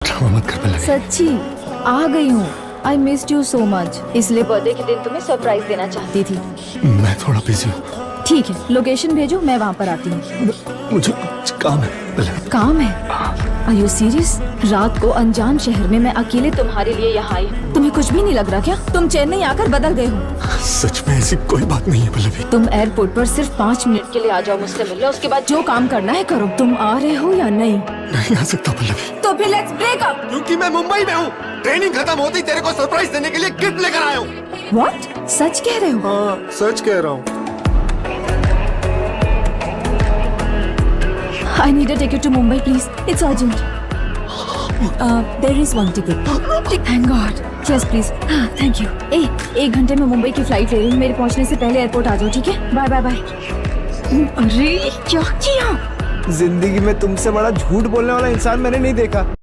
Drama मत कर पल्लवी। सच्ची आ गई हूँ। I missed you so much, इसलिए बर्थडे के दिन तुम्हें सरप्राइज देना चाहती थी। मैं थोड़ा बिजी हूँ। ठीक है, लोकेशन भेजो, मैं वहाँ पर आती हूँ। मुझे कुछ काम है पल्लवी। काम है? Are you serious? रात को अनजान शहर में मैं अकेले तुम्हारे लिए यहाँ आई। तुम्हें कुछ भी नहीं लग रहा क्या? तुम चेन्नई आकर बदल गए हो। सच में ऐसी कोई बात नहीं है पल्लवी। तुम एयरपोर्ट पर सिर्फ 5 मिनट के लिए आ जाओ मुझसे मिलने, उसके बाद जो काम करना है करो। तुम आ रहे हो या नहीं? नहीं आ सकता पल्लवी। तो फिर लेट्स ब्रेक अप। क्योंकि मैं मुंबई में हूँ। ट्रेनिंग खत्म होती तेरे को सरप्राइज देने के लिए गिफ्ट लेकर आया हूँ। व्हाट? सच कह रहे हो? हाँ सच कह रहा हूँ। I need a ticket to Mumbai, please. It's urgent. There is one ticket. Thank God. Yes, please. Thank you. एक घंटे में मुंबई की फ्लाइट ले रही हूँ। मेरे पहुँचने से पहले एयरपोर्ट आ जाओ, ठीक है? Bye bye bye. अरे क्या किया? जिंदगी में तुमसे बड़ा झूठ बोलने वाला इंसान मैंने नहीं देखा।